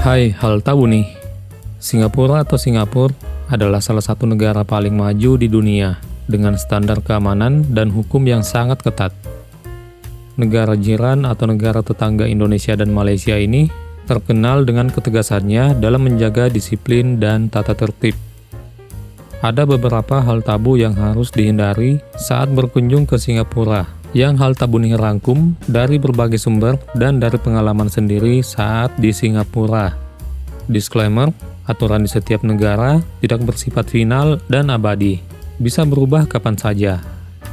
Hai, hal tahu nih. Singapura atau Singapura adalah salah satu negara paling maju di dunia dengan standar keamanan dan hukum yang sangat ketat. Negara jiran atau negara tetangga Indonesia dan Malaysia ini terkenal dengan ketegasannya dalam menjaga disiplin dan tata tertib. Ada beberapa hal tabu yang harus dihindari saat berkunjung ke Singapura, yang hal tabu ini rangkum dari berbagai sumber dan dari pengalaman sendiri saat di Singapura. Disclaimer, aturan di setiap negara tidak bersifat final dan abadi, bisa berubah kapan saja.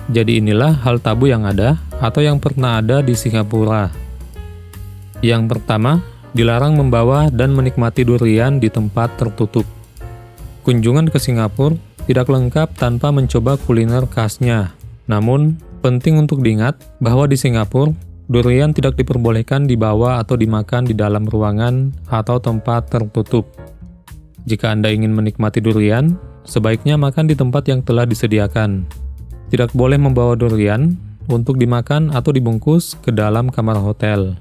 Jadi inilah hal tabu yang ada atau yang pernah ada di Singapura. Yang pertama, dilarang membawa dan menikmati durian di tempat tertutup. Kunjungan ke Singapura tidak lengkap tanpa mencoba kuliner khasnya. Namun, penting untuk diingat bahwa di Singapura, durian tidak diperbolehkan dibawa atau dimakan di dalam ruangan atau tempat tertutup. Jika Anda ingin menikmati durian, sebaiknya makan di tempat yang telah disediakan. Tidak boleh membawa durian untuk dimakan atau dibungkus ke dalam kamar hotel.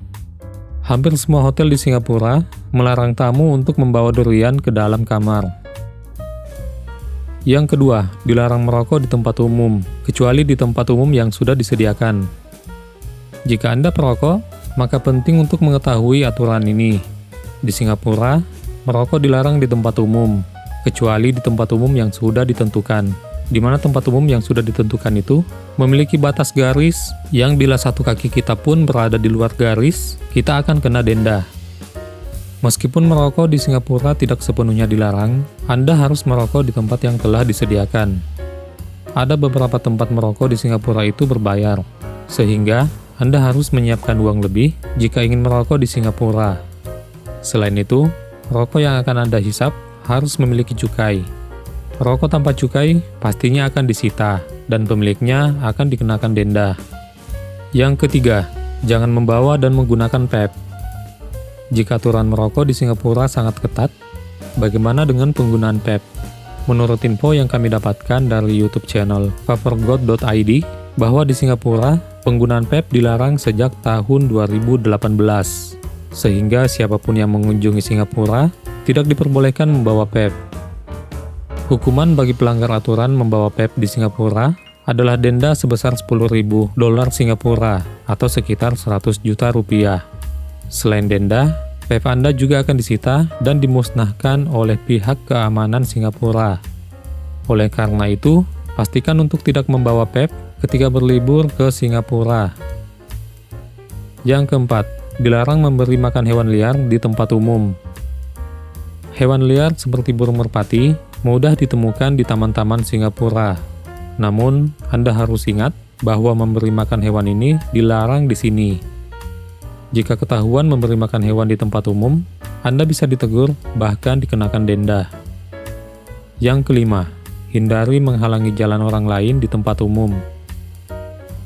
Hampir semua hotel di Singapura melarang tamu untuk membawa durian ke dalam kamar. Yang kedua, dilarang merokok di tempat umum, kecuali di tempat umum yang sudah disediakan. Jika Anda perokok, maka penting untuk mengetahui aturan ini. Di Singapura, merokok dilarang di tempat umum, kecuali di tempat umum yang sudah ditentukan, di mana tempat umum yang sudah ditentukan itu memiliki batas garis yang bila satu kaki kita pun berada di luar garis, kita akan kena denda. Meskipun merokok di Singapura tidak sepenuhnya dilarang, Anda harus merokok di tempat yang telah disediakan. Ada beberapa tempat merokok di Singapura itu berbayar, sehingga Anda harus menyiapkan uang lebih jika ingin merokok di Singapura. Selain itu, rokok yang akan Anda hisap harus memiliki cukai. Rokok tanpa cukai pastinya akan disita, dan pemiliknya akan dikenakan denda. Yang ketiga, jangan membawa dan menggunakan vape. Jika aturan merokok di Singapura sangat ketat, bagaimana dengan penggunaan vape? Menurut info yang kami dapatkan dari YouTube channel vaporgod.id, bahwa di Singapura, penggunaan vape dilarang sejak tahun 2018, sehingga siapapun yang mengunjungi Singapura tidak diperbolehkan membawa vape. Hukuman bagi pelanggar aturan membawa vape di Singapura adalah denda sebesar $10.000 Singapura atau sekitar 100 juta rupiah. Selain denda, vape Anda juga akan disita dan dimusnahkan oleh pihak keamanan Singapura. Oleh karena itu, pastikan untuk tidak membawa vape ketika berlibur ke Singapura. Yang keempat, dilarang memberi makan hewan liar di tempat umum. Hewan liar seperti burung merpati mudah ditemukan di taman-taman Singapura. Namun, Anda harus ingat bahwa memberi makan hewan ini dilarang di sini. Jika ketahuan memberi makan hewan di tempat umum, Anda bisa ditegur, bahkan dikenakan denda. Yang kelima, hindari menghalangi jalan orang lain di tempat umum.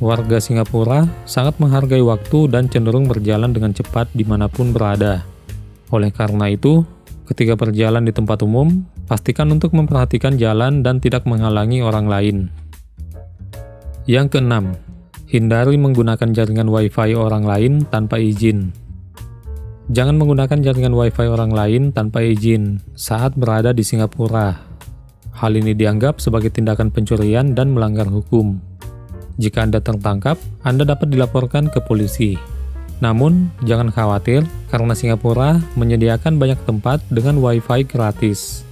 Warga Singapura sangat menghargai waktu dan cenderung berjalan dengan cepat dimanapun berada. Oleh karena itu, ketika berjalan di tempat umum, pastikan untuk memperhatikan jalan dan tidak menghalangi orang lain. Yang keenam, hindari menggunakan jaringan Wi-Fi orang lain tanpa izin. Jangan menggunakan jaringan Wi-Fi orang lain tanpa izin saat berada di Singapura. Hal ini dianggap sebagai tindakan pencurian dan melanggar hukum. Jika Anda tertangkap, Anda dapat dilaporkan ke polisi. Namun, jangan khawatir karena Singapura menyediakan banyak tempat dengan Wi-Fi gratis.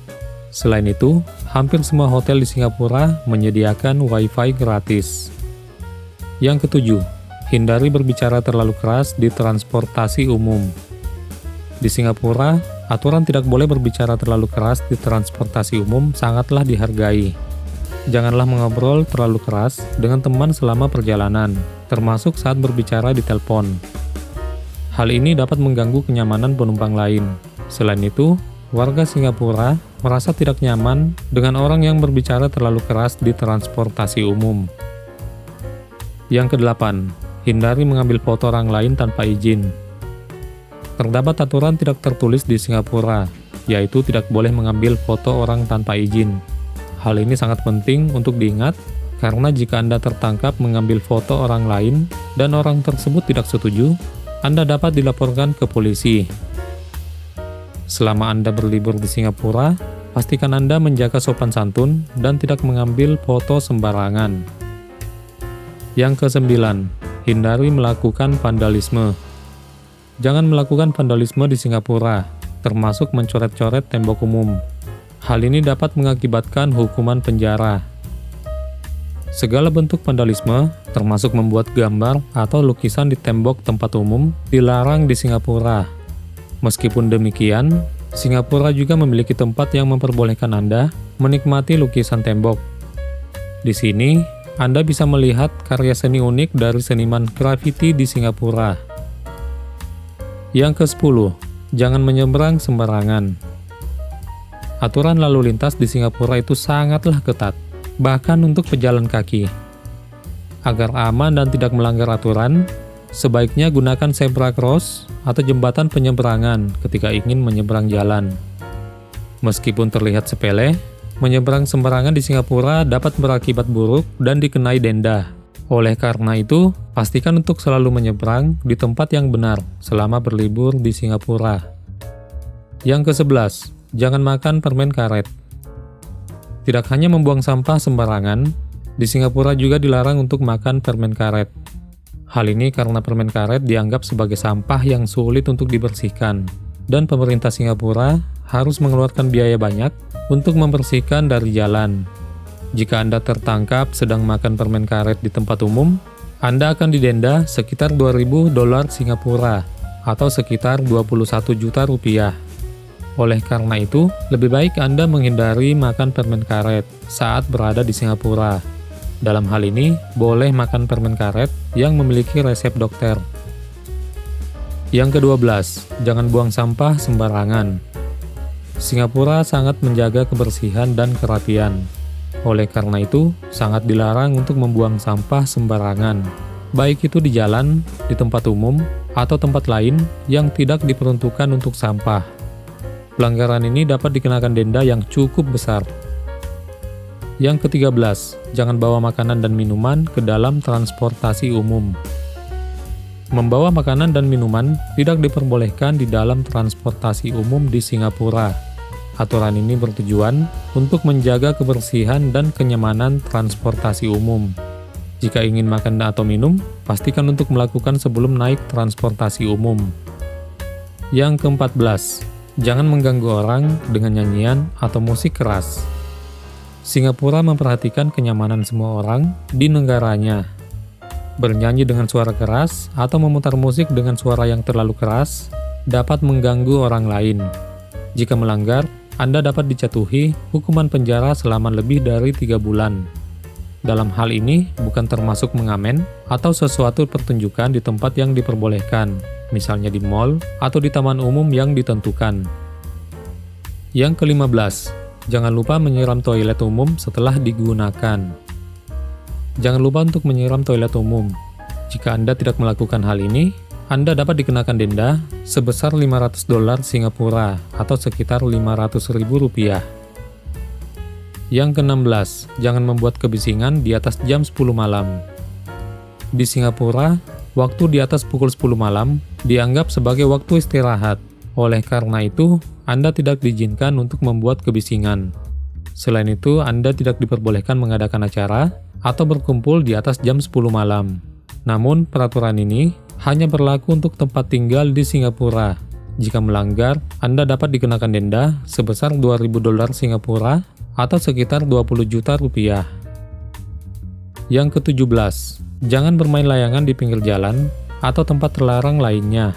Selain itu, hampir semua hotel di Singapura menyediakan Wi-Fi gratis. Yang ketujuh, hindari berbicara terlalu keras di transportasi umum. Di Singapura, aturan tidak boleh berbicara terlalu keras di transportasi umum sangatlah dihargai. Janganlah mengobrol terlalu keras dengan teman selama perjalanan, termasuk saat berbicara di telepon. Hal ini dapat mengganggu kenyamanan penumpang lain. Selain itu, warga Singapura merasa tidak nyaman dengan orang yang berbicara terlalu keras di transportasi umum. Yang kedelapan, hindari mengambil foto orang lain tanpa izin. Terdapat aturan tidak tertulis di Singapura, yaitu tidak boleh mengambil foto orang tanpa izin. Hal ini sangat penting untuk diingat, karena jika Anda tertangkap mengambil foto orang lain dan orang tersebut tidak setuju, Anda dapat dilaporkan ke polisi. Selama Anda berlibur di Singapura, pastikan Anda menjaga sopan santun dan tidak mengambil foto sembarangan. Yang ke-9, hindari melakukan vandalisme. Jangan melakukan vandalisme di Singapura, termasuk mencoret-coret tembok umum. Hal ini dapat mengakibatkan hukuman penjara. Segala bentuk vandalisme, termasuk membuat gambar atau lukisan di tembok tempat umum, dilarang di Singapura. Meskipun demikian, Singapura juga memiliki tempat yang memperbolehkan Anda menikmati lukisan tembok. Di sini, Anda bisa melihat karya seni unik dari seniman grafiti di Singapura. Yang ke-10, jangan menyeberang sembarangan. Aturan lalu lintas di Singapura itu sangatlah ketat, bahkan untuk pejalan kaki. Agar aman dan tidak melanggar aturan, sebaiknya gunakan zebra cross atau jembatan penyeberangan ketika ingin menyeberang jalan. Meskipun terlihat sepele, menyeberang sembarangan di Singapura dapat berakibat buruk dan dikenai denda. Oleh karena itu, pastikan untuk selalu menyeberang di tempat yang benar selama berlibur di Singapura. Yang ke-11, jangan makan permen karet. Tidak hanya membuang sampah sembarangan, di Singapura juga dilarang untuk makan permen karet. Hal ini karena permen karet dianggap sebagai sampah yang sulit untuk dibersihkan, dan pemerintah Singapura harus mengeluarkan biaya banyak untuk membersihkan dari jalan. Jika Anda tertangkap sedang makan permen karet di tempat umum, Anda akan didenda sekitar 2.000 dolar Singapura atau sekitar 21 juta rupiah. Oleh karena itu, lebih baik Anda menghindari makan permen karet saat berada di Singapura. Dalam hal ini, boleh makan permen karet yang memiliki resep dokter. Yang ke-12, jangan buang sampah sembarangan. Singapura sangat menjaga kebersihan dan kerapian. Oleh karena itu, sangat dilarang untuk membuang sampah sembarangan, baik itu di jalan, di tempat umum, atau tempat lain yang tidak diperuntukkan untuk sampah. Pelanggaran ini dapat dikenakan denda yang cukup besar. Yang ke-13, jangan bawa makanan dan minuman ke dalam transportasi umum. Membawa makanan dan minuman tidak diperbolehkan di dalam transportasi umum di Singapura. Aturan ini bertujuan untuk menjaga kebersihan dan kenyamanan transportasi umum. Jika ingin makan atau minum, pastikan untuk melakukan sebelum naik transportasi umum. Yang ke-14, jangan mengganggu orang dengan nyanyian atau musik keras. Singapura memperhatikan kenyamanan semua orang di negaranya. Bernyanyi dengan suara keras atau memutar musik dengan suara yang terlalu keras dapat mengganggu orang lain. Jika melanggar, Anda dapat dijatuhi hukuman penjara selama lebih dari 3 bulan. Dalam hal ini, bukan termasuk mengamen atau sesuatu pertunjukan di tempat yang diperbolehkan, misalnya di mall atau di taman umum yang ditentukan. Yang ke-15, jangan lupa menyiram toilet umum setelah digunakan. Jangan lupa untuk menyiram toilet umum. Jika Anda tidak melakukan hal ini, Anda dapat dikenakan denda sebesar 500 dolar Singapura atau sekitar 500.000 rupiah. Yang ke-16, jangan membuat kebisingan di atas jam 10 malam. Di Singapura, waktu di atas pukul 10 malam dianggap sebagai waktu istirahat. Oleh karena itu, Anda tidak diizinkan untuk membuat kebisingan. Selain itu, Anda tidak diperbolehkan mengadakan acara atau berkumpul di atas jam 10 malam. Namun, peraturan ini hanya berlaku untuk tempat tinggal di Singapura. Jika melanggar, Anda dapat dikenakan denda sebesar 2.000 dolar Singapura atau sekitar 20 juta rupiah. Yang ke-17, jangan bermain layangan di pinggir jalan atau tempat terlarang lainnya.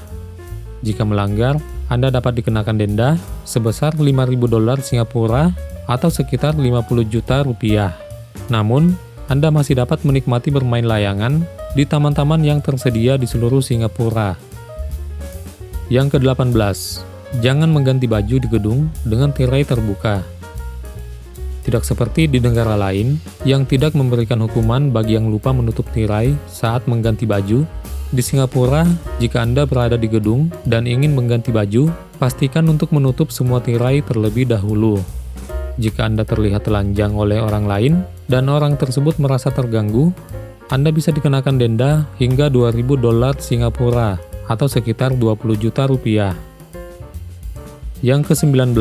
Jika melanggar, Anda dapat dikenakan denda sebesar 5.000 dolar Singapura atau sekitar 50 juta rupiah. Namun, Anda masih dapat menikmati bermain layangan di taman-taman yang tersedia di seluruh Singapura. Yang ke-18, jangan mengganti baju di gedung dengan tirai terbuka. Tidak seperti di negara lain yang tidak memberikan hukuman bagi yang lupa menutup tirai saat mengganti baju, di Singapura, jika Anda berada di gedung dan ingin mengganti baju, pastikan untuk menutup semua tirai terlebih dahulu. Jika Anda terlihat telanjang oleh orang lain dan orang tersebut merasa terganggu, Anda bisa dikenakan denda hingga 2.000 dolar Singapura atau sekitar 20 juta rupiah. Yang ke-19,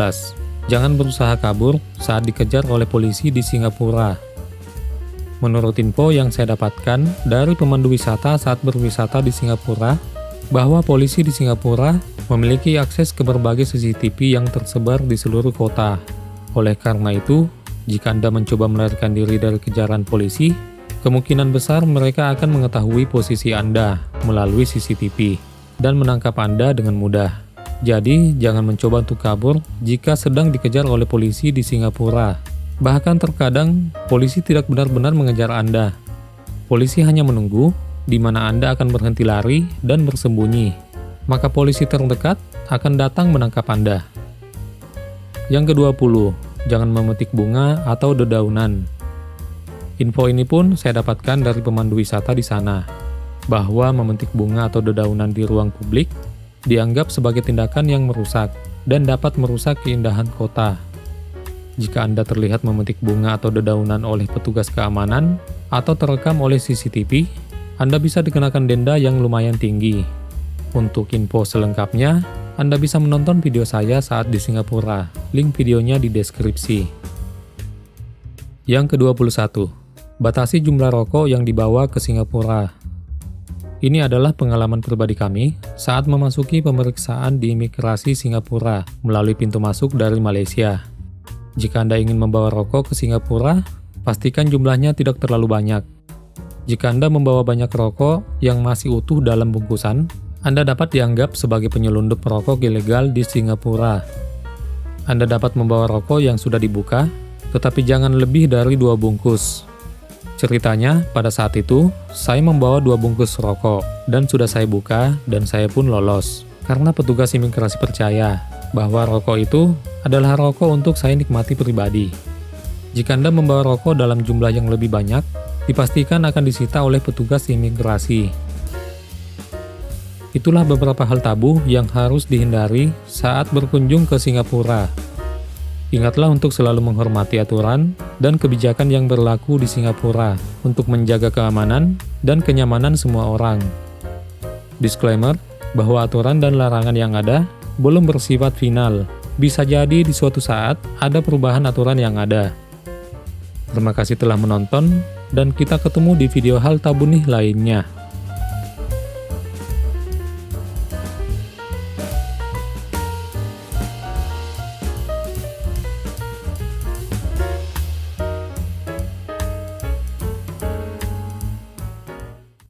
jangan berusaha kabur saat dikejar oleh polisi di Singapura. Menurut info yang saya dapatkan dari pemandu wisata saat berwisata di Singapura, bahwa polisi di Singapura memiliki akses ke berbagai CCTV yang tersebar di seluruh kota. Oleh karena itu, jika Anda mencoba melarikan diri dari kejaran polisi, kemungkinan besar mereka akan mengetahui posisi Anda melalui CCTV dan menangkap Anda dengan mudah. Jadi, jangan mencoba untuk kabur jika sedang dikejar oleh polisi di Singapura. Bahkan terkadang, polisi tidak benar-benar mengejar Anda. Polisi hanya menunggu di mana Anda akan berhenti lari dan bersembunyi. Maka polisi terdekat akan datang menangkap Anda. Yang ke-20, jangan memetik bunga atau dedaunan. Info ini pun saya dapatkan dari pemandu wisata di sana, bahwa memetik bunga atau dedaunan di ruang publik dianggap sebagai tindakan yang merusak dan dapat merusak keindahan kota. Jika Anda terlihat memetik bunga atau dedaunan oleh petugas keamanan atau terekam oleh CCTV, Anda bisa dikenakan denda yang lumayan tinggi. Untuk info selengkapnya, Anda bisa menonton video saya saat di Singapura. Link videonya di deskripsi. Yang ke-21, batasi jumlah rokok yang dibawa ke Singapura. Ini adalah pengalaman pribadi kami saat memasuki pemeriksaan di imigrasi Singapura melalui pintu masuk dari Malaysia. Jika Anda ingin membawa rokok ke Singapura, pastikan jumlahnya tidak terlalu banyak. Jika Anda membawa banyak rokok yang masih utuh dalam bungkusan, Anda dapat dianggap sebagai penyelundup rokok ilegal di Singapura. Anda dapat membawa rokok yang sudah dibuka, tetapi jangan lebih dari 2 bungkus. Ceritanya, pada saat itu, saya membawa 2 bungkus rokok, dan sudah saya buka, dan saya pun lolos. Karena petugas imigrasi percaya bahwa rokok itu adalah rokok untuk saya nikmati pribadi. Jika Anda membawa rokok dalam jumlah yang lebih banyak, dipastikan akan disita oleh petugas imigrasi. Itulah beberapa hal tabu yang harus dihindari saat berkunjung ke Singapura. Ingatlah untuk selalu menghormati aturan dan kebijakan yang berlaku di Singapura untuk menjaga keamanan dan kenyamanan semua orang. Disclaimer, bahwa aturan dan larangan yang ada belum bersifat final. Bisa jadi di suatu saat ada perubahan aturan yang ada. Terima kasih telah menonton, dan kita ketemu di video hal tabu nih lainnya.